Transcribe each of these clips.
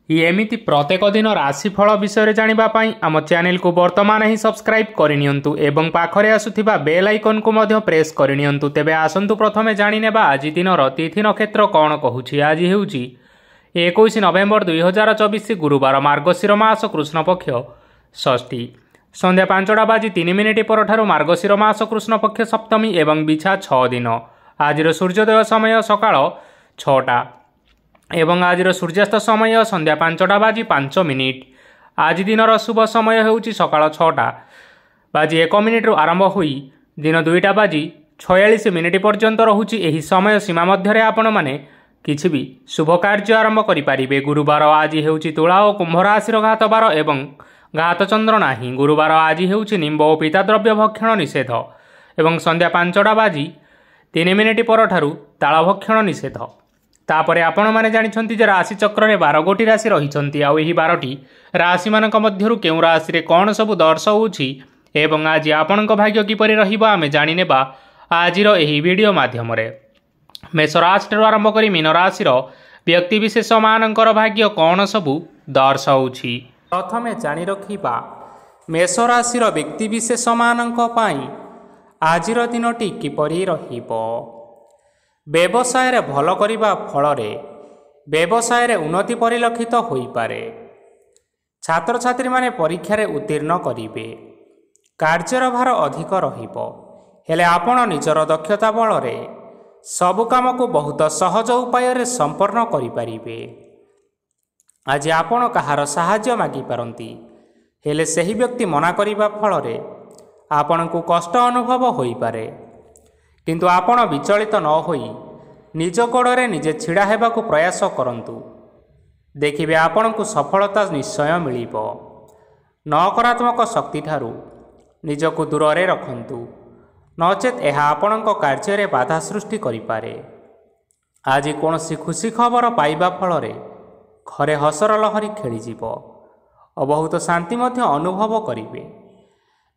एमिति प्रत्येक दिन राशिफल विषय जानिबा पई आम चैनल को वर्तमान ही सब्सक्राइब करनियंतु एवं पाखरे आसुथिबा बेल आइकन को मध्य प्रेस करनियंतु। तेबे आसंतु प्रथमे जानिनेबा आज दिनर तिथि नक्षत्र कौन कहूछि। आज हेउछि 21 नवेम्बर 2024 गुरुवार, मार्गशीर मास कृष्ण पक्ष षष्ठी, संध्या 5:03 परठारु मार्गशीर मास कृष्ण पक्ष सप्तमी एवं बिछा 6 दिन। आज सूर्योदय समय सकाळ 6टा एवं आज सूर्यास्त समय संध्या 5:05। आज दिनर शुभ समय हेउछि सकाळ 6:01 रु आरंभ होई दिन 2:46 पर्यंत रहुछि। एही समय सीमा मध्यरे आपण माने किछि भी शुभ कार्य आरंभ करि पारिबे। गुरुवार आज हेउछि तुला और कुंभ राशि घात बार एवं घात चंद्र नाही। गुरुवार आज हेउछि निम्ब और पिता द्रव्य भक्षण निषेध एवं संध्या 5:03 परठारु ताल भक्षण निषेध। तापरे आपण माने जानिछंती जे राशि चक्र रे 12 गोटी राशि रहिछंती। आ एही 12टी राशि मानक मध्यरु केउ राशि रे कोन सब दर्शाउछि एवं आज आपणक भाग्य किपरि रहिबो आमे जानि नेबा आजिर एही वीडियो माध्यम रे। मेष राशि आरंभ करी मीन राशि व्यक्ति विशेष मानकर भाग्य कोन सब दर्शाउछि। प्रथमे जानि रखिबा मेष राशि व्यक्ति विशेष मानक पई आजिर दिनटी किपरि रहिबो। व्यवसाय रे भल करिबा फलरे व्यवसाय रे उन्नति परिलक्षित होई पारे। छात्र छात्री माने परीक्षा रे उत्तीर्ण करिवे। कार्यर भार अधिक रहिबो, हेले आपण निजर दक्षता बल रे सबु काम को बहुत सहज उपाय रे संपन्न करि पारिबे। आज आपण कहार सहाय्य मागी पारंती, हेले सही व्यक्ति मना करिबा फल रे आपण को कष्ट अनुभव होई पारे। किंतु आपण विचलित न होई निज गोड़े निजे छिड़ा हेबाकु प्रयास करंतु। देखिबे आपण को सफलता निश्चय मिलिबो। नकारात्मक शक्ति ठारू निजको दूर रे रखंतु, नचेत यह आपणक कार्य रे बाधा सृष्टि करि पारे। आज कोनोसी खुशी खबर पाइबा फल रे घरे हसर लहरी खेली जीवो और बहुत शांति मध्य अनुभव करिवे।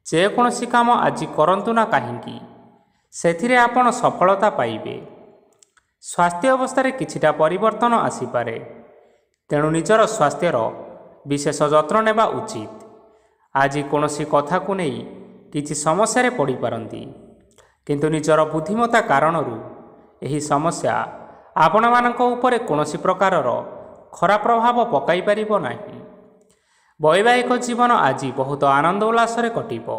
जे कोनोसी काम आज करंतु ना काहेकि सेथिरे आपण सफलता पाइबे। स्वास्थ्य अवस्था रे किछिटा परिवर्तन आसीपारे, तेणु निजर स्वास्थ्यर विशेष जत्न नेबा उचित। आज कोनोसी कथा को नहीं किछि समस्या रे पड़ी पारंती, किंतु निजर बुद्धिमत्ता कारणरू एही समस्या आपण मानक उपरे कोनोसी प्रकारर खराब प्रभाव पकाई पारिबो नाही। वैवाहिक जीवन आज बहुत आनंद उल्लास रे कटिबो।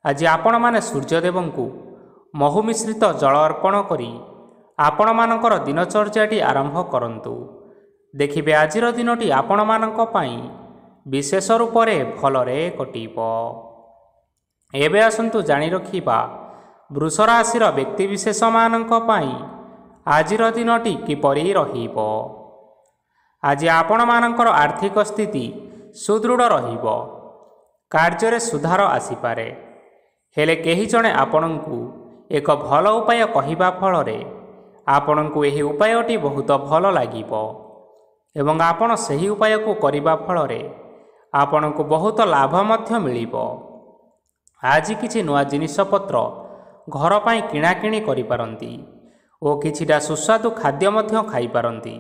आज आपण माने सूर्यदेवंकु महु मिश्रित जल अर्पण करी आपण मानकर दिनचर्याटी आरंभ करंतु। देखिबे आजिर दिनटी आपण मानक पई विशेष रूप रे भलरे कटिबो। एबे आसंतु जानि रखिबा वृष राशिर व्यक्ति विशेष मानक पई आजिर दिनटी किपरि रहिबो। आज आपण मानकर आर्थिक स्थिति सुदृढ़ रहिबो। कार्य रे सुधार आसीपारे, हेले केही जणे आपणंकु एक भल उपाय कहिबा फल रे आपणंकु एही उपायटी बहुत भल लागिबो एवं आपण सही उपाय को करिबा फल रे आपणंकु बहुत लाभ मध्य मिलिबो। आज किछि नुआ जिनिस पत्र घर पई किणा किणी करि पारंती ओ किछिटा सुस्वादु खाद्य मध्य खाई पारंती।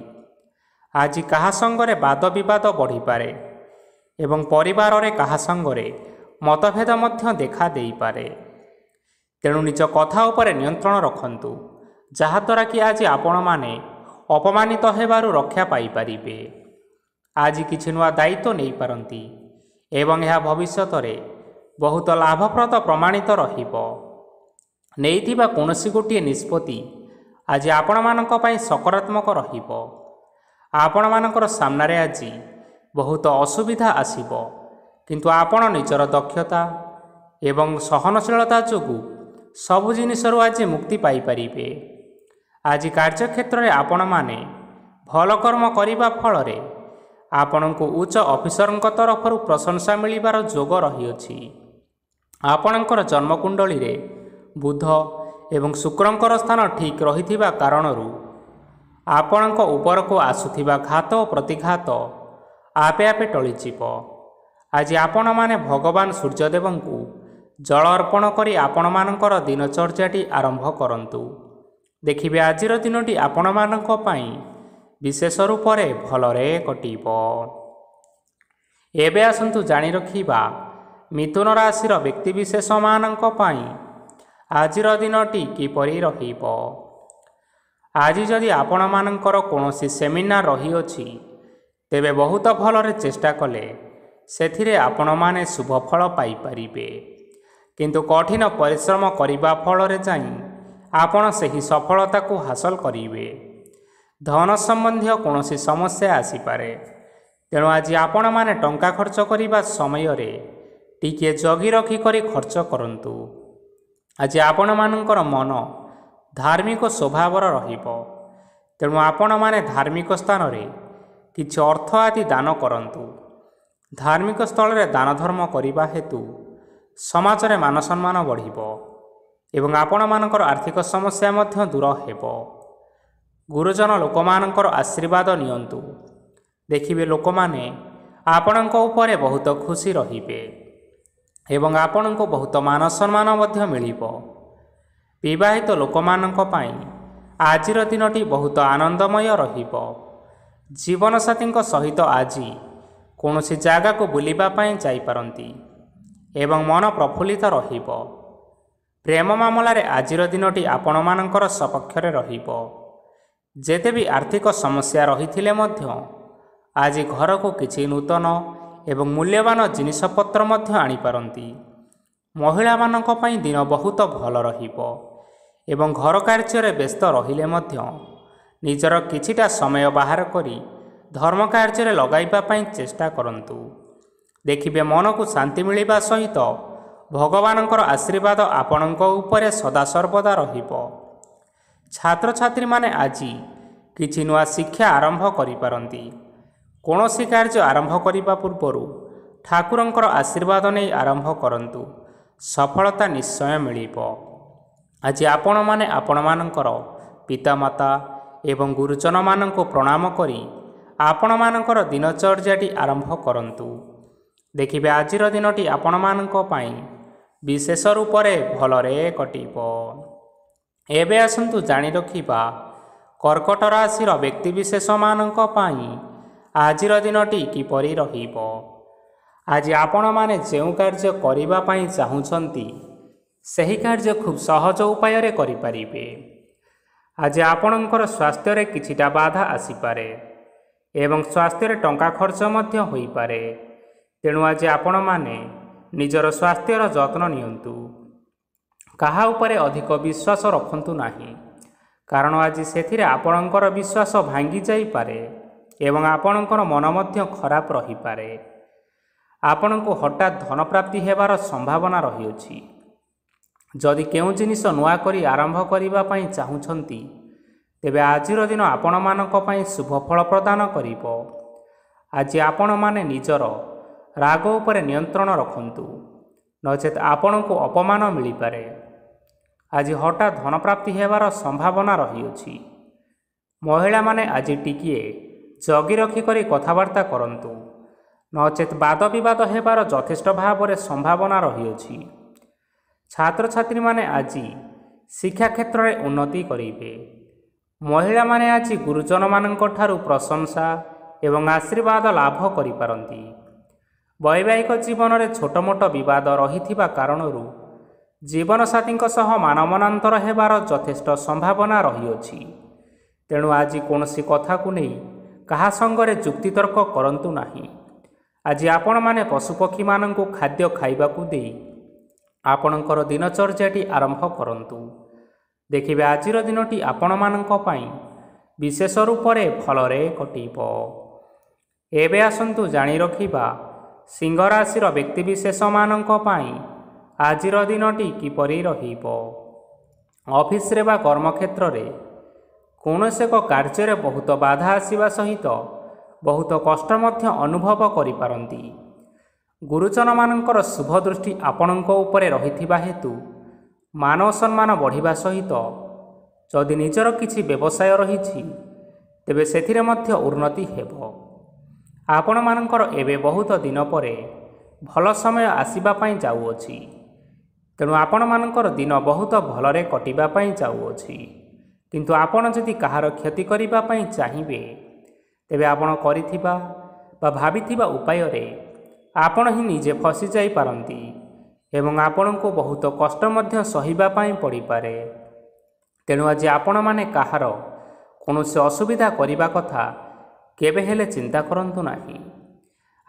आज कहा संगरे वाद विवाद बढ़ी पारे एवं परिवार रे कहा संगरे मतभेद मध्य देखा देई पारे। तेणु निज कथा उपरे नियंत्रण रखंतु, जहाद्वारा कि आज आपण माने अपमानित हेबारु रक्षा पाई पारिबे। आज किछि नुआ दायित्व नहीं पारंती एवं यह भविष्यत रे बहुत लाभप्रद प्रमाणित रहिबो। नेइथिबा कोनोसी गोटिए निष्पत्ति आज आपण मानक पई सकारात्मक रहिबो। आपण मानकर सामने आज बहुत असुविधा आसीबो, किंतु आपण निजर दक्षता एवं सहनशीलता जोगु सबु जिनिसरु आज मुक्ति पाई पारिबे। आज कार्यक्षेत्र रे आपण माने भल कर्म करिबा फल रे आपणको उच्च ऑफिसरଙ୍କ तरफरु प्रशंसा मिलिबार जोग रहिअछि। आपणकर जन्मकुंडली रे बुध एवं शुक्रंकर स्थान ठीक रहिथिबा कारणरू आपणक ऊपर को आसुथिबा घात और प्रतिघात आपे आपे टळि जिवो। आज आपण माने भगवान सूर्यदेवंकु जल अर्पण करी आपण मानकर दिनचर्याटी आरंभ करंतु। देखिबे आजिर दिनटी आपण मानक पई ବିଶେଷ ରୂପରେ ଭଲରେ କଟିବ। ଏବେ ଆସନ୍ତୁ ଜାଣି ରଖିବା ମିଥୁନ ରାଶିର ବ୍ୟକ୍ତିବିଶେଷମାନଙ୍କ ପାଇଁ ଆଜିର ଦିନଟି କିପରି ରହିବ। ଆଜି ଯଦି ଆପଣମାନଙ୍କର କୌଣସି ସେମିନାର ରହିଅଛି, ତେବେ ବହୁତ ଭଲରେ ଚେଷ୍ଟା କଲେ ସେଥିରେ ଆପଣମାନେ ଶୁଭଫଳ ପାଇପାରିବେ। କିନ୍ତୁ କଠିନ ପରିଶ୍ରମ କରିବା ଫଳରେ ଯାଇ ଆପଣ ସେହି ସଫଳତାକୁ ହାସଲ କରିବେ। ଧନ ସମ୍ବନ୍ଧୀୟ କୌଣସି ସମସ୍ୟା ଆସିପାରେ, ତେଣୁ ଆଜି ଆପଣମାନେ ଟଙ୍କା ଖର୍ଚ୍ଚ କରିବା ସମୟରେ ଟିକିଏ ଜଗି ରଖି କରି ଖର୍ଚ୍ଚ କରନ୍ତୁ। ଆଜି ଆପଣମାନଙ୍କର ମନ ଧାର୍ମିକ ସ୍ୱଭାବର ରହିବ, ତେଣୁ ଆପଣମାନେ ଧାର୍ମିକ ସ୍ଥାନରେ କିଛି ଅର୍ଥ ଆଦି ଦାନ କରନ୍ତୁ। ଧାର୍ମିକ ସ୍ଥଳରେ ଦାନ ଧର୍ମ କରିବା ହେତୁ ସମାଜରେ ମାନ ସମ୍ମାନ ବଢ଼ିବ ଏବଂ ଆପଣମାନଙ୍କର ଆର୍ଥିକ ସମସ୍ୟା ମଧ୍ୟ ଦୂର ହେବ। ଗୁରୁଜନ ଲୋକମାନଙ୍କର ଆଶୀର୍ବାଦ ନିଅନ୍ତୁ। ଦେଖିବେ ଲୋକମାନେ ଆପଣଙ୍କ ଉପରେ ବହୁତ ଖୁସି ରହିବେ ଏବଂ ଆପଣଙ୍କୁ ବହୁତ ମାନ ସମ୍ମାନ ମଧ୍ୟ ମିଳିବ। ବିବାହିତ ଲୋକମାନଙ୍କ ପାଇଁ ଆଜିର ଦିନଟି ବହୁତ ଆନନ୍ଦମୟ ରହିବ। ଜୀବନସାଥୀଙ୍କ ସହିତ ଆଜି କୌଣସି ଜାଗାକୁ ବୁଲିବା ପାଇଁ ଯାଇପାରନ୍ତି ଏବଂ ମନ ପ୍ରଫୁଲ୍ଲିତ ରହିବ। ପ୍ରେମ ମାମଲାରେ ଆଜିର ଦିନଟି ଆପଣମାନଙ୍କର ସପକ୍ଷରେ ରହିବ। ଯେତେ ବି ଆର୍ଥିକ ସମସ୍ୟା ରହିଥିଲେ ମଧ୍ୟ ଆଜି ଘରକୁ କିଛି ନୂତନ ଏବଂ ମୂଲ୍ୟବାନ ଜିନିଷପତ୍ର ମଧ୍ୟ ଆଣିପାରନ୍ତି। ମହିଳାମାନଙ୍କ ପାଇଁ ଦିନ ବହୁତ ଭଲ ରହିବ ଏବଂ ଘର କାର୍ଯ୍ୟରେ ବ୍ୟସ୍ତ ରହିଲେ ମଧ୍ୟ ନିଜର କିଛିଟା ସମୟ ବାହାର କରି ଧର୍ମ କାର୍ଯ୍ୟରେ ଲଗାଇବା ପାଇଁ ଚେଷ୍ଟା କରନ୍ତୁ। ଦେଖିବେ ମନକୁ ଶାନ୍ତି ମିଳିବା ସହିତ ଭଗବାନଙ୍କର ଆଶୀର୍ବାଦ ଆପଣଙ୍କ ଉପରେ ସଦାସର୍ବଦା ରହିବ। ଛାତ୍ରଛାତ୍ରୀମାନେ ଆଜି କିଛି ନୂଆ ଶିକ୍ଷା ଆରମ୍ଭ କରିପାରନ୍ତି। କୌଣସି କାର୍ଯ୍ୟ ଆରମ୍ଭ କରିବା ପୂର୍ବରୁ ଠାକୁରଙ୍କର ଆଶୀର୍ବାଦ ନେଇ ଆରମ୍ଭ କରନ୍ତୁ, ସଫଳତା ନିଶ୍ଚୟ ମିଳିବ। ଆଜି ଆପଣମାନେ ଆପଣମାନଙ୍କର ପିତାମାତା ଏବଂ ଗୁରୁଜନମାନଙ୍କୁ ପ୍ରଣାମ କରି ଆପଣମାନଙ୍କର ଦିନଚର୍ଯ୍ୟାଟି ଆରମ୍ଭ କରନ୍ତୁ। ଦେଖିବେ ଆଜିର ଦିନଟି ଆପଣମାନଙ୍କ ପାଇଁ ବିଶେଷ ରୂପରେ ଭଲରେ କଟିବ। ଏବେ ଆସନ୍ତୁ ଜାଣି ରଖିବା କର୍କଟ ରାଶିର ବ୍ୟକ୍ତିବିଶେଷମାନଙ୍କ ପାଇଁ ଆଜିର ଦିନଟି କିପରି ରହିବ। ଆଜି ଆପଣମାନେ ଯେଉଁ କାର୍ଯ୍ୟ କରିବା ପାଇଁ ଚାହୁଁଛନ୍ତି, ସେହି କାର୍ଯ୍ୟ ଖୁବ୍ ସହଜ ଉପାୟରେ କରିପାରିବେ। ଆଜି ଆପଣଙ୍କର ସ୍ୱାସ୍ଥ୍ୟରେ କିଛିଟା ବାଧା ଆସିପାରେ ଏବଂ ସ୍ୱାସ୍ଥ୍ୟରେ ଟଙ୍କା ଖର୍ଚ୍ଚ ମଧ୍ୟ ହୋଇପାରେ। ତେଣୁ ଆଜି ଆପଣମାନେ ନିଜର ସ୍ୱାସ୍ଥ୍ୟର ଯତ୍ନ ନିଅନ୍ତୁ। କାହା ଉପରେ ଅଧିକ ବିଶ୍ୱାସ ରଖନ୍ତୁ ନାହିଁ, କାରଣ ଆଜି ସେଥିରେ ଆପଣଙ୍କର ବିଶ୍ୱାସ ଭାଙ୍ଗି ଯାଇପାରେ ଏବଂ ଆପଣଙ୍କର ମନ ମଧ୍ୟ ଖରାପ ରହିପାରେ। ଆପଣଙ୍କୁ ହଠାତ୍ ଧନପ୍ରାପ୍ତି ହେବାର ସମ୍ଭାବନା ରହିଅଛି। ଯଦି କେଉଁ ଜିନିଷ ନୂଆ କରି ଆରମ୍ଭ କରିବା ପାଇଁ ଚାହୁଁଛନ୍ତି, ତେବେ ଆଜିର ଦିନ ଆପଣମାନଙ୍କ ପାଇଁ ଶୁଭ ଫଳ ପ୍ରଦାନ କରିବ। ଆଜି ଆପଣମାନେ ନିଜର ରାଗ ଉପରେ ନିୟନ୍ତ୍ରଣ ରଖନ୍ତୁ, ନଚେତ୍ ଆପଣଙ୍କୁ ଅପମାନ ମିଳିପାରେ। ଆଜି ହଠାତ୍ ଧନପ୍ରାପ୍ତି ହେବାର ସମ୍ଭାବନା ରହିଅଛି। ମହିଳାମାନେ ଆଜି ଟିକିଏ ଜଗି ରଖି କରି କଥାବାର୍ତ୍ତା କରନ୍ତୁ, ନଚେତ୍ ବାଦ ବିବାଦ ହେବାର ଯଥେଷ୍ଟ ଭାବରେ ସମ୍ଭାବନା ରହିଅଛି। ଛାତ୍ରଛାତ୍ରୀମାନେ ଆଜି ଶିକ୍ଷା କ୍ଷେତ୍ରରେ ଉନ୍ନତି କରିବେ। ମହିଳାମାନେ ଆଜି ଗୁରୁଜନମାନଙ୍କ ଠାରୁ ପ୍ରଶଂସା ଏବଂ ଆଶୀର୍ବାଦ ଲାଭ କରିପାରନ୍ତି। ବୈବାହିକ ଜୀବନରେ ଛୋଟ ମୋଟ ବିବାଦ ରହିଥିବା କାରଣରୁ ଜୀବନସାଥୀଙ୍କ ସହ ମାନମନାନ୍ତର ହେବାର ଯଥେଷ୍ଟ ସମ୍ଭାବନା ରହିଅଛି। ତେଣୁ ଆଜି କୌଣସି କଥାକୁ ନେଇ କାହା ସଙ୍ଗରେ ଯୁକ୍ତିତର୍କ କରନ୍ତୁ ନାହିଁ। ଆଜି ଆପଣମାନେ ପଶୁପକ୍ଷୀମାନଙ୍କୁ ଖାଦ୍ୟ ଖାଇବାକୁ ଦେଇ ଆପଣଙ୍କର ଦିନଚର୍ଯ୍ୟାଟି ଆରମ୍ଭ କରନ୍ତୁ। ଦେଖିବେ ଆଜିର ଦିନଟି ଆପଣମାନଙ୍କ ପାଇଁ ବିଶେଷ ରୂପରେ ଭଲରେ କଟିବ। ଏବେ ଆସନ୍ତୁ ଜାଣି ରଖିବା ସିଂହ ରାଶିର ବ୍ୟକ୍ତିବିଶେଷମାନଙ୍କ ପାଇଁ ଆଜିର ଦିନଟି କିପରି ରହିବ। ଅଫିସରେ ବା କର୍ମକ୍ଷେତ୍ରରେ କୌଣସି ଏକ କାର୍ଯ୍ୟରେ ବହୁତ ବାଧା ଆସିବା ସହିତ ବହୁତ କଷ୍ଟ ମଧ୍ୟ ଅନୁଭବ କରିପାରନ୍ତି। ଗୁରୁଜନମାନଙ୍କର ଶୁଭ ଦୃଷ୍ଟି ଆପଣଙ୍କ ଉପରେ ରହିଥିବା ହେତୁ ମାନ ସମ୍ମାନ ବଢ଼ିବା ସହିତ ଯଦି ନିଜର କିଛି ବ୍ୟବସାୟ ରହିଛି, ତେବେ ସେଥିରେ ମଧ୍ୟ ଉନ୍ନତି ହେବ। ଆପଣମାନଙ୍କର ଏବେ ବହୁତ ଦିନ ପରେ ଭଲ ସମୟ ଆସିବା ପାଇଁ ଯାଉଅଛି, ତେଣୁ ଆପଣମାନଙ୍କର ଦିନ ବହୁତ ଭଲରେ କଟିବା ପାଇଁ ଯାଉଅଛି। କିନ୍ତୁ ଆପଣ ଯଦି କାହାର କ୍ଷତି କରିବା ପାଇଁ ଚାହିଁବେ, ତେବେ ଆପଣ କରିଥିବା ବା ଭାବିଥିବା ଉପାୟରେ ଆପଣ ହିଁ ନିଜେ ଫସି ଯାଇପାରନ୍ତି ଏବଂ ଆପଣଙ୍କୁ ବହୁତ କଷ୍ଟ ମଧ୍ୟ ସହିବା ପାଇଁ ପଡ଼ିପାରେ। ତେଣୁ ଆଜି ଆପଣମାନେ କାହାର କୌଣସି ଅସୁବିଧା କରିବା କଥା କେବେ ହେଲେ ଚିନ୍ତା କରନ୍ତୁ ନାହିଁ।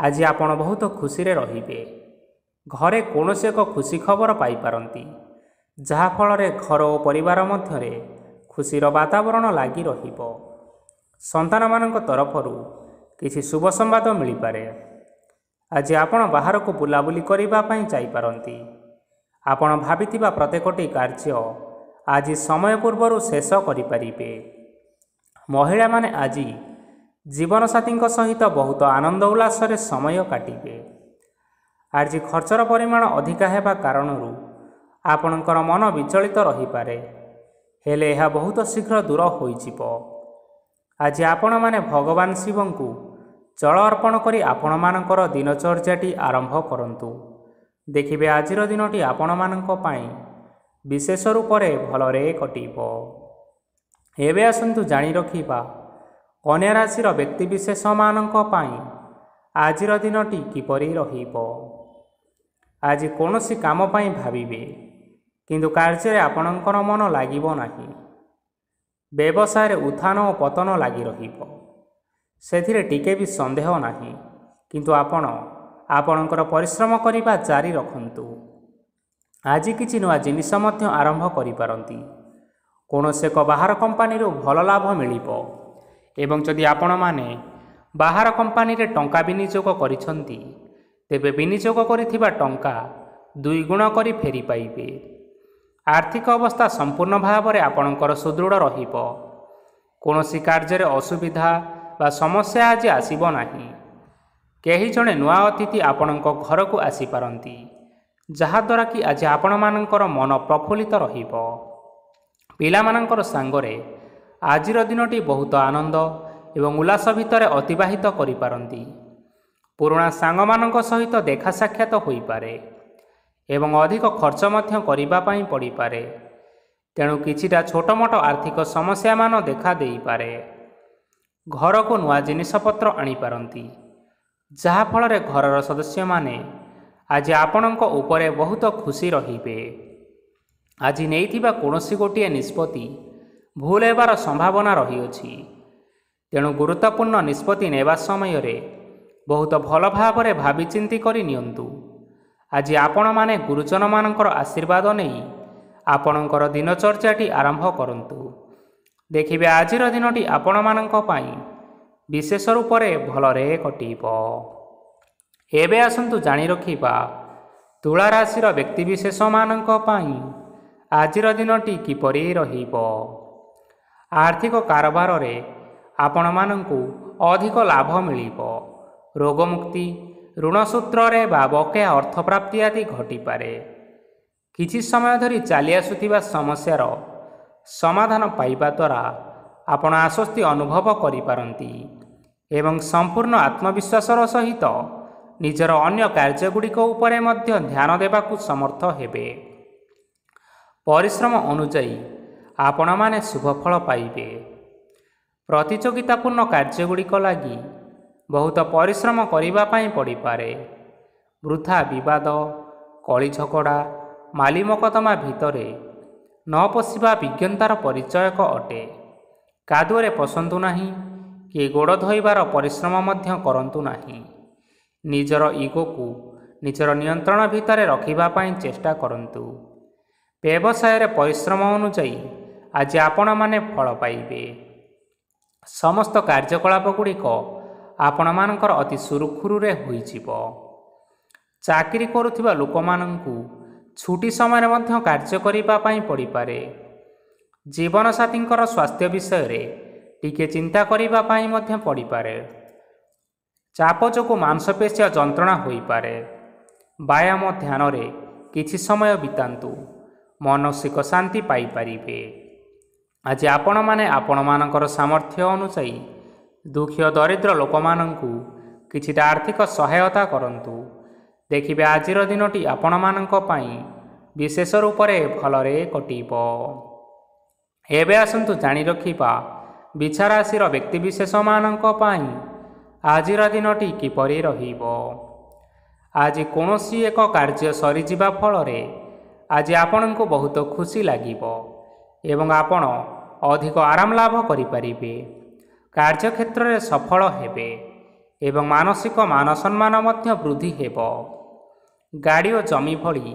ଆଜି ଆପଣ ବହୁତ ଖୁସିରେ ରହିବେ। ଘରେ କୌଣସି ଏକ ଖୁସି ଖବର ପାଇପାରନ୍ତି, ଯାହାଫଳରେ ଘର ଓ ପରିବାର ମଧ୍ୟରେ ଖୁସିର ବାତାବରଣ ଲାଗି ରହିବ। ସନ୍ତାନମାନଙ୍କ ତରଫରୁ କିଛି ଶୁଭ ସମ୍ବାଦ ମିଳିପାରେ। ଆଜି ଆପଣ ବାହାରକୁ ବୁଲାବୁଲି କରିବା ପାଇଁ ଯାଇପାରନ୍ତି। ଆପଣ ଭାବିଥିବା ପ୍ରତ୍ୟେକଟି କାର୍ଯ୍ୟ ଆଜି ସମୟ ପୂର୍ବରୁ ଶେଷ କରିପାରିବେ। ମହିଳାମାନେ ଆଜି ଜୀବନସାଥୀଙ୍କ ସହିତ ବହୁତ ଆନନ୍ଦ ଉଲ୍ଲାସରେ ସମୟ କାଟିବେ। ଆଜି ଖର୍ଚ୍ଚର ପରିମାଣ ଅଧିକା ହେବା କାରଣରୁ ଆପଣଙ୍କର ମନ ବିଚଳିତ ରହିପାରେ, ହେଲେ ଏହା ବହୁତ ଶୀଘ୍ର ଦୂର ହୋଇଯିବ। ଆଜି ଆପଣମାନେ ଭଗବାନ ଶିବଙ୍କୁ ଜଳ ଅର୍ପଣ କରି ଆପଣମାନଙ୍କର ଦିନଚର୍ଯ୍ୟାଟି ଆରମ୍ଭ କରନ୍ତୁ। ଦେଖିବେ ଆଜିର ଦିନଟି ଆପଣମାନଙ୍କ ପାଇଁ ବିଶେଷ ରୂପରେ ଭଲରେ କଟିବ। ଏବେ ଆସନ୍ତୁ ଜାଣି ରଖିବା କନ୍ୟା ରାଶିର ବ୍ୟକ୍ତିବିଶେଷମାନଙ୍କ ପାଇଁ ଆଜିର ଦିନଟି କିପରି ରହିବ। ଆଜି କୌଣସି କାମ ପାଇଁ ଭାବିବେ, କିନ୍ତୁ କାର୍ଯ୍ୟରେ ଆପଣଙ୍କର ମନ ଲାଗିବ ନାହିଁ। ବ୍ୟବସାୟରେ ଉତ୍ଥାନ ଓ ପତନ ଲାଗି ରହିବ, ସେଥିରେ ଟିକେ ବି ସନ୍ଦେହ ନାହିଁ। କିନ୍ତୁ ଆପଣ ଆପଣଙ୍କର ପରିଶ୍ରମ କରିବା ଜାରି ରଖନ୍ତୁ। ଆଜି କିଛି ନୂଆ ଜିନିଷ ମଧ୍ୟ ଆରମ୍ଭ କରିପାରନ୍ତି। କୌଣସି ଏକ ବାହାର କମ୍ପାନୀରୁ ଭଲ ଲାଭ ମିଳିବ ଏବଂ ଯଦି ଆପଣମାନେ ବାହାର କମ୍ପାନୀରେ ଟଙ୍କା ବିନିଯୋଗ କରିଛନ୍ତି, ତେବେ ବିନିଯୋଗ କରିଥିବା ଟଙ୍କା 2 ଗୁଣ କରି ଫେରି ପାଇବେ। ଆର୍ଥିକ ଅବସ୍ଥା ସମ୍ପୂର୍ଣ୍ଣ ଭାବରେ ଆପଣଙ୍କର ସୁଦୃଢ଼ ରହିବ। କୌଣସି କାର୍ଯ୍ୟରେ ଅସୁବିଧା ବା ସମସ୍ୟା ଆଜି ଆସିବ ନାହିଁ। କେହି ଜଣେ ନୂଆ ଅତିଥି ଆପଣଙ୍କ ଘରକୁ ଆସିପାରନ୍ତି, ଯାହାଦ୍ୱାରା କି ଆଜି ଆପଣମାନଙ୍କର ମନ ପ୍ରଫୁଲ୍ଲିତ ରହିବ। ପିଲାମାନଙ୍କର ସାଙ୍ଗରେ ଆଜିର ଦିନଟି ବହୁତ ଆନନ୍ଦ ଏବଂ ଉଲ୍ଲାସ ଭିତରେ ଅତିବାହିତ କରିପାରନ୍ତି। ପୁରୁଣା ସାଙ୍ଗମାନଙ୍କ ସହିତ ଦେଖା ସାକ୍ଷାତ ହୋଇପାରେ ଏବଂ ଅଧିକ ଖର୍ଚ୍ଚ ମଧ୍ୟ କରିବା ପାଇଁ ପଡ଼ିପାରେ। ତେଣୁ କିଛିଟା ଛୋଟମୋଟ ଆର୍ଥିକ ସମସ୍ୟାମାନ ଦେଖା ଦେଇପାରେ। ଘରକୁ ନୂଆ ଜିନିଷପତ୍ର ଆଣିପାରନ୍ତି, ଯାହାଫଳରେ ଘରର ସଦସ୍ୟମାନେ ଆଜି ଆପଣଙ୍କ ଉପରେ ବହୁତ ଖୁସି ରହିବେ। ଆଜି ନେଇଥିବା କୌଣସି ଗୋଟିଏ ନିଷ୍ପତ୍ତି ଭୁଲ ହେବାର ସମ୍ଭାବନା ରହିଅଛି। ତେଣୁ ଗୁରୁତ୍ୱପୂର୍ଣ୍ଣ ନିଷ୍ପତ୍ତି ନେବା ସମୟରେ ବହୁତ ଭଲ ଭାବରେ ଭାବିଚିନ୍ତି କରି ନିଅନ୍ତୁ। ଆଜି ଆପଣମାନେ ଗୁରୁଜନମାନଙ୍କର ଆଶୀର୍ବାଦ ନେଇ ଆପଣଙ୍କର ଦିନଚର୍ଯ୍ୟାଟି ଆରମ୍ଭ କରନ୍ତୁ। ଦେଖିବେ ଆଜିର ଦିନଟି ଆପଣମାନଙ୍କ ପାଇଁ ବିଶେଷ ରୂପରେ ଭଲରେ କଟିବ। ଏବେ ଆସନ୍ତୁ ଜାଣି ରଖିବା ତୁଳା ରାଶିର ବ୍ୟକ୍ତିବିଶେଷମାନଙ୍କ ପାଇଁ ଆଜିର ଦିନଟି କିପରି ରହିବ। ଆର୍ଥିକ କାରବାରରେ ଆପଣମାନଙ୍କୁ ଅଧିକ ଲାଭ ମିଳିବ। ରୋଗମୁକ୍ତି, ଋଣ ସୂତ୍ରରେ ବା ବକେୟା ଅର୍ଥପ୍ରାପ୍ତି ଆଦି ଘଟିପାରେ। କିଛି ସମୟ ଧରି ଚାଲି ଆସୁଥିବା ସମସ୍ୟାର ସମାଧାନ ପାଇବା ଦ୍ୱାରା ଆପଣ ଆଶ୍ୱସ୍ତି ଅନୁଭବ କରିପାରନ୍ତି ଏବଂ ସମ୍ପୂର୍ଣ୍ଣ ଆତ୍ମବିଶ୍ୱାସର ସହିତ ନିଜର ଅନ୍ୟ କାର୍ଯ୍ୟଗୁଡ଼ିକ ଉପରେ ମଧ୍ୟ ଧ୍ୟାନ ଦେବାକୁ ସମର୍ଥ ହେବେ। ପରିଶ୍ରମ ଅନୁଯାୟୀ ଆପଣମାନେ ଶୁଭଫଳ ପାଇବେ। ପ୍ରତିଯୋଗିତାପୂର୍ଣ୍ଣ କାର୍ଯ୍ୟଗୁଡ଼ିକ ଲାଗି ବହୁତ ପରିଶ୍ରମ କରିବା ପାଇଁ ପଡ଼ିପାରେ। ବୃଥା ବିବାଦ, କଳି ଝଗଡ଼ା, ମାଲି ମକଦ୍ଦମା ଭିତରେ ନ ପଶିବା ବିଜ୍ଞତାର ପରିଚୟକ ଅଟେ। କାଦୁଅରେ ପଶନ୍ତୁ ନାହିଁ କି ଗୋଡ଼ ଧୋଇବାର ପରିଶ୍ରମ ମଧ୍ୟ କରନ୍ତୁ ନାହିଁ। ନିଜର ଇଗୋକୁ ନିଜର ନିୟନ୍ତ୍ରଣ ଭିତରେ ରଖିବା ପାଇଁ ଚେଷ୍ଟା କରନ୍ତୁ। ବ୍ୟବସାୟରେ ପରିଶ୍ରମ ଅନୁଯାୟୀ ଆଜି ଆପଣମାନେ ଫଳ ପାଇବେ। ସମସ୍ତ କାର୍ଯ୍ୟକଳାପ ଗୁଡ଼ିକ ଆପଣମାନଙ୍କର ଅତି ସୁରୁଖୁରୁରେ ହୋଇଯିବ। ଚାକିରି କରୁଥିବା ଲୋକମାନଙ୍କୁ ଛୁଟି ସମୟରେ ମଧ୍ୟ କାର୍ଯ୍ୟ କରିବା ପାଇଁ ପଡ଼ିପାରେ। ଜୀବନସାଥୀଙ୍କର ସ୍ୱାସ୍ଥ୍ୟ ବିଷୟରେ ଟିକେ ଚିନ୍ତା କରିବା ପାଇଁ ମଧ୍ୟ ପଡ଼ିପାରେ। ଚାପ ଯୋଗୁଁ ମାଂସପେଶୀୟ ଯନ୍ତ୍ରଣା ହୋଇପାରେ। ବ୍ୟାୟାମ ଧ୍ୟାନରେ କିଛି ସମୟ ବିତାନ୍ତୁ, ମାନସିକ ଶାନ୍ତି ପାଇପାରିବେ। ଆଜି ଆପଣମାନେ ଆପଣମାନଙ୍କର ସାମର୍ଥ୍ୟ ଅନୁଯାୟୀ ଦୁଃଖୀ ଓ ଦରିଦ୍ର ଲୋକମାନଙ୍କୁ କିଛିଟା ଆର୍ଥିକ ସହାୟତା କରନ୍ତୁ। ଦେଖିବେ ଆଜିର ଦିନଟି ଆପଣମାନଙ୍କ ପାଇଁ ବିଶେଷ ରୂପରେ ଭଲରେ କଟିବ। ଏବେ ଆସନ୍ତୁ ଜାଣି ରଖିବା ବିଛା ରାଶିର ବ୍ୟକ୍ତିବିଶେଷମାନଙ୍କ ପାଇଁ ଆଜିର ଦିନଟି କିପରି ରହିବ। ଆଜି କୌଣସି ଏକ କାର୍ଯ୍ୟ ସରିଯିବା ଫଳରେ ଆଜି ଆପଣଙ୍କୁ ବହୁତ ଖୁସି ଲାଗିବ ଏବଂ ଆପଣ ଅଧିକ ଆରାମ ଲାଭ କରିପାରିବେ। କାର୍ଯ୍ୟକ୍ଷେତ୍ରରେ ସଫଳ ହେବେ ଏବଂ ମାନସିକ ମାନସମ୍ମାନ ମଧ୍ୟ ବୃଦ୍ଧି ହେବ। ଗାଡ଼ି ଓ ଜମି ଭଳି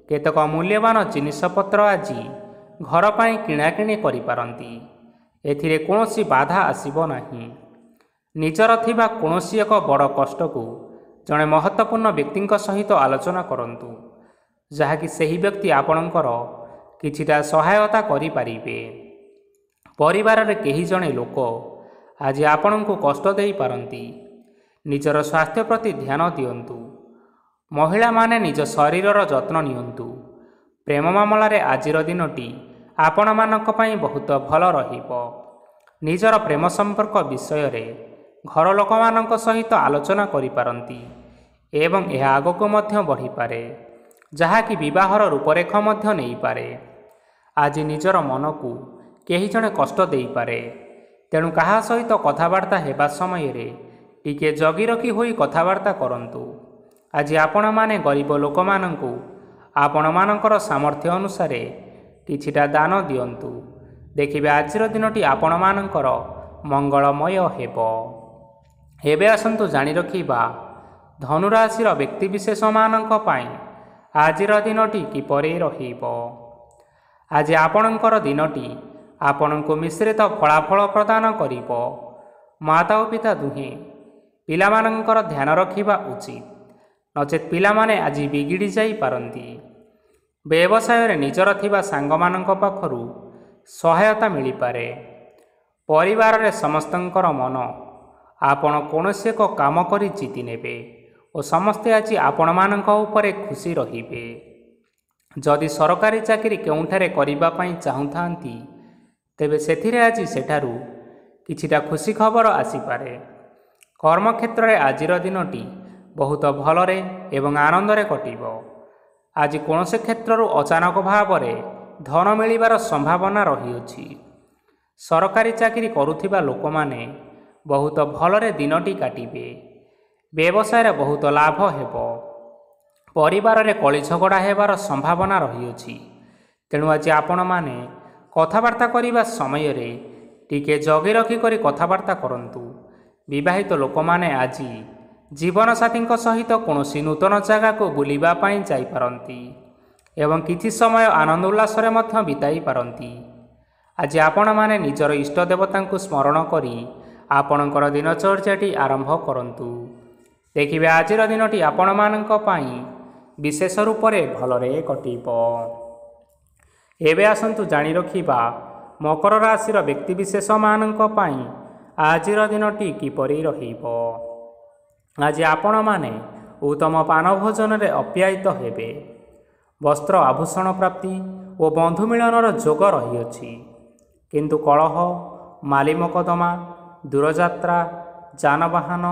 କେତେକ ମୂଲ୍ୟବାନ ଜିନିଷପତ୍ର ଆଜି ଘର ପାଇଁ କିଣାକିଣି କରିପାରନ୍ତି। ଏଥିରେ କୌଣସି ବାଧା ଆସିବ ନାହିଁ। ନିଜର ଥିବା କୌଣସି ଏକ ବଡ଼ କଷ୍ଟକୁ ଜଣେ ମହତ୍ତ୍ୱପୂର୍ଣ୍ଣ ବ୍ୟକ୍ତିଙ୍କ ସହିତ ଆଲୋଚନା କରନ୍ତୁ, ଯାହାକି ସେହି ବ୍ୟକ୍ତି ଆପଣଙ୍କର କିଛିଟା ସହାୟତା କରିପାରିବେ। ପରିବାରରେ କେହି ଜଣେ ଲୋକ ଆଜି ଆପଣଙ୍କୁ କଷ୍ଟ ଦେଇପାରନ୍ତି। ନିଜର ସ୍ୱାସ୍ଥ୍ୟ ପ୍ରତି ଧ୍ୟାନ ଦିଅନ୍ତୁ। ମହିଳାମାନେ ନିଜ ଶରୀରର ଯତ୍ନ ନିଅନ୍ତୁ। ପ୍ରେମ ମାମଲାରେ ଆଜିର ଦିନଟି ଆପଣମାନଙ୍କ ପାଇଁ ବହୁତ ଭଲ ରହିବ। ନିଜର ପ୍ରେମ ସମ୍ପର୍କ ବିଷୟରେ ଘର ଲୋକମାନଙ୍କ ସହିତ ଆଲୋଚନା କରିପାରନ୍ତି ଏବଂ ଏହା ଆଗକୁ ମଧ୍ୟ ବଢ଼ିପାରେ, ଯାହାକି ବିବାହର ରୂପରେଖ ମଧ୍ୟ ନେଇପାରେ। ଆଜି ନିଜର ମନକୁ କେହି ଜଣେ କଷ୍ଟ ଦେଇପାରେ, ତେଣୁ କାହା ସହିତ କଥାବାର୍ତ୍ତା ହେବା ସମୟରେ ଟିକିଏ ଜଗି ରଖି ହୋଇ କଥାବାର୍ତ୍ତା କରନ୍ତୁ। ଆଜି ଆପଣମାନେ ଗରିବ ଲୋକମାନଙ୍କୁ ଆପଣମାନଙ୍କର ସାମର୍ଥ୍ୟ ଅନୁସାରେ କିଛିଟା ଦାନ ଦିଅନ୍ତୁ। ଦେଖିବେ ଆଜିର ଦିନଟି ଆପଣମାନଙ୍କର ମଙ୍ଗଳମୟ ହେବ। ଏବେ ଆସନ୍ତୁ ଜାଣି ରଖିବା ଧନୁରାଶିର ବ୍ୟକ୍ତିବିଶେଷମାନଙ୍କ ପାଇଁ ଆଜିର ଦିନଟି କିପରି ରହିବ। ଆଜି ଆପଣଙ୍କର ଦିନଟି ଆପଣଙ୍କୁ ମିଶ୍ରିତ ଫଳାଫଳ ପ୍ରଦାନ କରିବ। ମାତା ଓ ପିତା ଦୁହେଁ ପିଲାମାନଙ୍କର ଧ୍ୟାନ ରଖିବା ଉଚିତ, ନଚେତ୍ ପିଲାମାନେ ଆଜି ବିଗିଡ଼ି ଯାଇପାରନ୍ତି। ବ୍ୟବସାୟରେ ନିଜର ଥିବା ସାଙ୍ଗମାନଙ୍କ ପାଖରୁ ସହାୟତା ମିଳିପାରେ। ପରିବାରରେ ସମସ୍ତଙ୍କର ମନ ଆପଣ କୌଣସି ଏକ କାମ କରି ଜିତି ନେବେ ଓ ସମସ୍ତେ ଆଜି ଆପଣମାନଙ୍କ ଉପରେ ଖୁସି ରହିବେ। ଯଦି ସରକାରୀ ଚାକିରି କେଉଁଠାରେ କରିବା ପାଇଁ ଚାହୁଁଥାନ୍ତି, ତେବେ ସେଥିରେ ଆଜି ସେଠାରୁ କିଛିଟା ଖୁସି ଖବର ଆସିପାରେ। କର୍ମକ୍ଷେତ୍ରରେ ଆଜିର ଦିନଟି ବହୁତ ଭଲରେ ଏବଂ ଆନନ୍ଦରେ କଟିବ। ଆଜି କୌଣସି କ୍ଷେତ୍ରରୁ ଅଚାନକ ଭାବରେ ଧନ ମିଳିବାର ସମ୍ଭାବନା ରହିଅଛି। ସରକାରୀ ଚାକିରି କରୁଥିବା ଲୋକମାନେ ବହୁତ ଭଲରେ ଦିନଟି କାଟିବେ। ବ୍ୟବସାୟରେ ବହୁତ ଲାଭ ହେବ। ପରିବାରରେ କଳି ଝଗଡ଼ା ହେବାର ସମ୍ଭାବନା ରହିଅଛି, ତେଣୁ ଆଜି ଆପଣମାନେ କଥାବାର୍ତ୍ତା କରିବା ସମୟରେ ଟିକିଏ ଜଗି ରଖି କରି କଥାବାର୍ତ୍ତା କରନ୍ତୁ। ବିବାହିତ ଲୋକମାନେ ଆଜି ଜୀବନସାଥୀଙ୍କ ସହିତ କୌଣସି ନୂତନ ଜାଗାକୁ ବୁଲିବା ପାଇଁ ଯାଇପାରନ୍ତି ଏବଂ କିଛି ସମୟ ଆନନ୍ଦ ଉଲ୍ଲାସରେ ମଧ୍ୟ ବିତାଇ ପାରନ୍ତି। ଆଜି ଆପଣମାନେ ନିଜର ଇଷ୍ଟ ଦେବତାଙ୍କୁ ସ୍ମରଣ କରି ଆପଣଙ୍କର ଦିନଚର୍ଯ୍ୟାଟି ଆରମ୍ଭ କରନ୍ତୁ। ଦେଖିବେ ଆଜିର ଦିନଟି ଆପଣମାନଙ୍କ ପାଇଁ ବିଶେଷ ରୂପରେ ଭଲରେ କଟିବ। ଏବେ ଆସନ୍ତୁ ଜାଣି ରଖିବା ମକର ରାଶିର ବ୍ୟକ୍ତିବିଶେଷମାନଙ୍କ ପାଇଁ ଆଜିର ଦିନଟି କିପରି ରହିବ। ଆଜି ଆପଣମାନେ ଉତ୍ତମ ପାନ ଭୋଜନରେ ଅପ୍ୟାୟିତ ହେବେ। ବସ୍ତ୍ର ଆଭୂଷଣ ପ୍ରାପ୍ତି ଓ ବନ୍ଧୁ ମିଳନର ଯୋଗ ରହିଅଛି, କିନ୍ତୁ କଳହ, ମାଲି ମକଦ୍ଦମା, ଦୂରଯାତ୍ରା, ଯାନବାହନ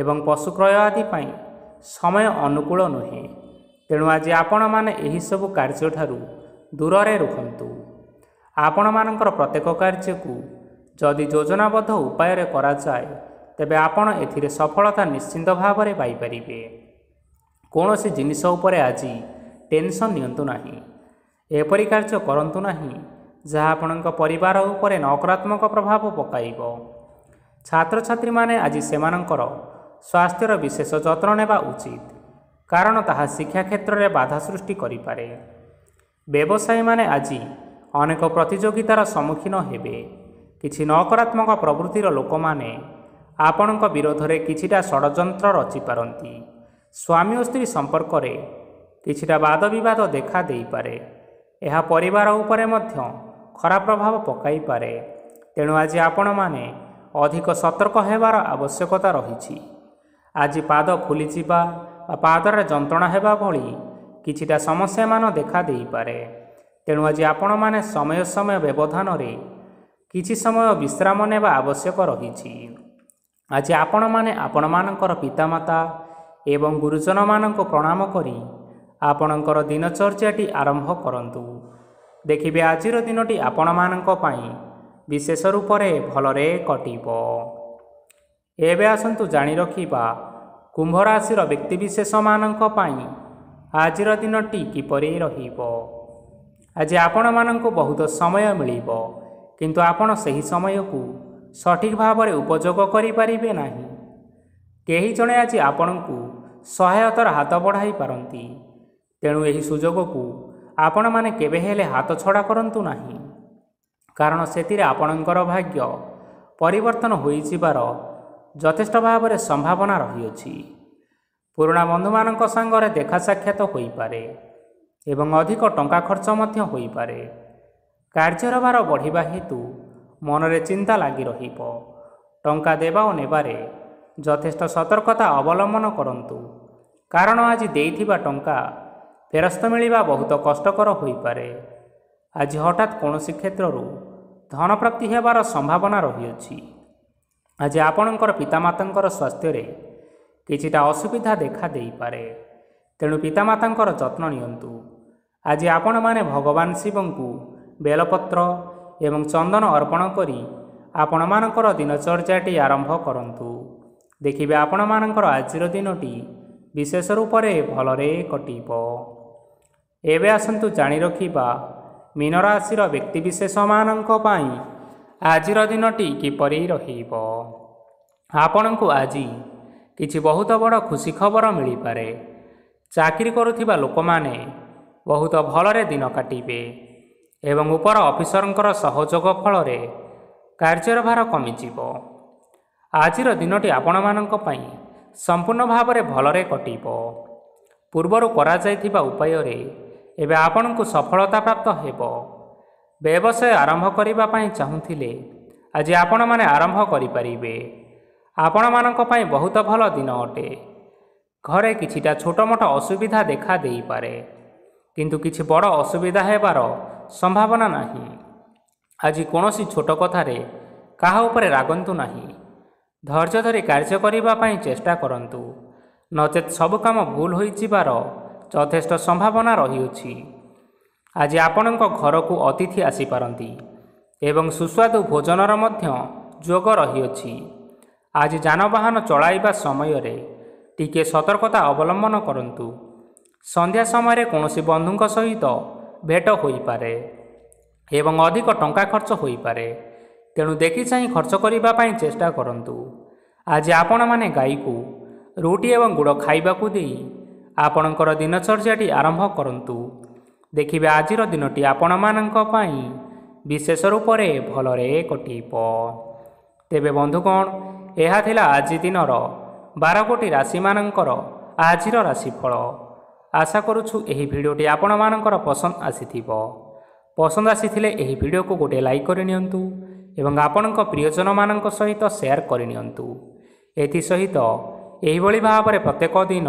ଏବଂ ପଶୁ କ୍ରୟ ଆଦି ପାଇଁ ସମୟ ଅନୁକୂଳ ନୁହେଁ। ତେଣୁ ଆଜି ଆପଣମାନେ ଏହିସବୁ କାର୍ଯ୍ୟଠାରୁ ଦୂରରେ ରୁହନ୍ତୁ। ଆପଣମାନଙ୍କର ପ୍ରତ୍ୟେକ କାର୍ଯ୍ୟକୁ ଯଦି ଯୋଜନାବଦ୍ଧ ଉପାୟରେ କରାଯାଏ, ତେବେ ଆପଣ ଏଥିରେ ସଫଳତା ନିଶ୍ଚିନ୍ତ ଭାବରେ ପାଇପାରିବେ। କୌଣସି ଜିନିଷ ଉପରେ ଆଜି ଟେନସନ୍ ନିଅନ୍ତୁ ନାହିଁ। ଏପରି କାର୍ଯ୍ୟ କରନ୍ତୁ ନାହିଁ ଯାହା ଆପଣଙ୍କ ପରିବାର ଉପରେ ନକାରାତ୍ମକ ପ୍ରଭାବ ପକାଇବ। ଛାତ୍ରଛାତ୍ରୀମାନେ ଆଜି ସେମାନଙ୍କର ସ୍ୱାସ୍ଥ୍ୟର ବିଶେଷ ଯତ୍ନ ନେବା ଉଚିତ, କାରଣ ତାହା ଶିକ୍ଷା କ୍ଷେତ୍ରରେ ବାଧା ସୃଷ୍ଟି କରିପାରେ। ବ୍ୟବସାୟୀମାନେ ଆଜି ଅନେକ ପ୍ରତିଯୋଗିତାର ସମ୍ମୁଖୀନ ହେବେ। କିଛି ନକାରାତ୍ମକ ପ୍ରବୃତ୍ତିର ଲୋକମାନେ ଆପଣଙ୍କ ବିରୋଧରେ କିଛିଟା ଷଡ଼ଯନ୍ତ୍ର ରଚିପାରନ୍ତି। ସ୍ୱାମୀ ଓ ସ୍ତ୍ରୀ ସମ୍ପର୍କରେ କିଛିଟା ବାଦବିବାଦ ଦେଖା ଦେଇପାରେ। ଏହା ପରିବାର ଉପରେ ମଧ୍ୟ ଖରାପ ପ୍ରଭାବ ପକାଇପାରେ। ତେଣୁ ଆଜି ଆପଣମାନେ ଅଧିକ ସତର୍କ ହେବାର ଆବଶ୍ୟକତା ରହିଛି। ଆଜି ପାଦ ଫୁଲିଯିବା ବା ପାଦରେ ଯନ୍ତ୍ରଣା ହେବା ଭଳି କିଛିଟା ସମସ୍ୟାମାନ ଦେଖା ଦେଇପାରେ। ତେଣୁ ଆଜି ଆପଣମାନେ ସମୟ ସମୟ ବ୍ୟବଧାନରେ କିଛି ସମୟ ବିଶ୍ରାମ ନେବା ଆବଶ୍ୟକ ରହିଛି। ଆଜି ଆପଣମାନେ ଆପଣମାନଙ୍କର ପିତାମାତା ଏବଂ ଗୁରୁଜନମାନଙ୍କୁ ପ୍ରଣାମ କରି ଆପଣଙ୍କର ଦିନଚର୍ଯ୍ୟାଟି ଆରମ୍ଭ କରନ୍ତୁ। ଦେଖିବେ ଆଜିର ଦିନଟି ଆପଣମାନଙ୍କ ପାଇଁ विशेष रूप से भलरे कटिब। एबे आसंतु जानि रखिबा कुंभ राशिर व्यक्तिविशेष मानक पई आजिर दिनटी किपरि रहिबो। आज आपण मानंकु बहुत समय मिलिबो, किंतु आपण सही समय को सठिक भाव में उपयोग करि परिबे नाही। केही जणे आज आपणकु सहायतार हाथ बढ़ाई पारंती, तेणु एही सुजोग को आपण माने केबे हेले हाथ छड़ा करंतु नाही, कारण सेतिरे आपणकर भाग्य परिवर्तन होई जिबार यथेष्ट भाव में संभावना रहिअछि। पुराणा बंधु मानक संगरे देखा साक्षात होई पारे एवं अधिक टंका खर्च मध्य होई पारे। कार्यर भार बढ़िबा हेतु मनरे चिंता लागी रहिबो। टंका देबा और नेबारे यथेष्ट सतर्कता अवलंबन करंतु, कारण आज देइथिबा टंका फेरस्त मिलिबा बहुत कष्टकर होई पारे। आज हठात कौनसी क्षेत्ररू धन प्राप्ति हेबार संभावना रहिअछि। आज आपणकर पितामातांकर स्वास्थ्य रे किछिटा असुविधा देखा देई पारे, तेणु पितामातांकर जत्न नियंतु। आज आपण माने भगवान शिवंकु बेलपत्र एवं चंदन अर्पण करी आपण मानकर दिनचर्याटी आरंभ करंतु। देखिबे आपण मानकर आजिर दिनटी विशेष रूप से भलरे कटिब। एबे आसंतु जानि रखिबा मीन राशिर व्यक्तिविशेष मानक पई आजिर दिनटी किपरि रहिबो। आपणकु आजि किछि बहुत बड़ खुशी खबर मिली पारे। चाकरी करुथिबा लोक माने बहुत भलरे दिन काटिबे एवं उपर ऑफिसरंकर सहयोग फल कार्यर भार कमिजिब। आजिर दिनटी आपण मानक पई संपूर्ण भाव में भलरे कटिब। पूर्वरु करा जायथिबा उपाय रे एबे आपणकु सफलता प्राप्त हेबो। व्यवसाय आरंभ करिबा पई चाहुथिले आज आपण माने आरंभ करि परिबे। आपण मानक पई बहुत भल दिन अटे। घरे किछिटा छोट मोट असुविधा देखा देई पारे, किंतु किछि बड़ असुविधा हेबार संभावना नाही। आज कोनोसी छोट कथारे काहा उपरे रागंतु नाही। धैर्य धरी कार्य करिबा पई चेष्टा करंतु, नचेत सब काम भूल होई जिबार यथेष्ट संभावना रहिअछि। आज आपणक घर को अतिथि आसी पारंती एवं सुस्वादु भोजनर मध्य जोग रहिअछि। आज जानवाहन चलाइबा समय रे टिके सतर्कता अवलंबन करंतु। संध्या समय कौनसी बंधुंक सहित भेट होई पारे एवं अधिक टंका खर्च होई पारे, तेणु देखि चाहि खर्च करिबा पई चेष्टा करंतु। आज आपण माने गाई को रोटी एवं गुड़ खाइबाकू देई आपणकर दिनचर्याटी आरंभ करंतु। देखिबे आजिर दिनटी आपण मानक पई विशेष रूप से भलरे कटिब। तेबे बंधुगण, यह थिला आज दिनर 12 गोटी राशि मानकर आजिर राशिफल। आशा करुछु एही भिडियोटी आपण मानकर पसंद आसीथिबो। पसंद आसीथिले एही भिडियो को गोटे लाइक करि नियंतु एवं आपणक प्रियजन मानक सहित शेयर करि नियंतु। एथि सहित एही भली भाबरे प्रत्येक दिन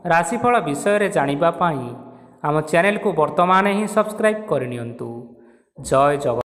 राशिफल विषय रे जानिबा पई आम चैनल को वर्तमान ही सब्सक्राइब करि नियंतु। जय जगन्नाथ।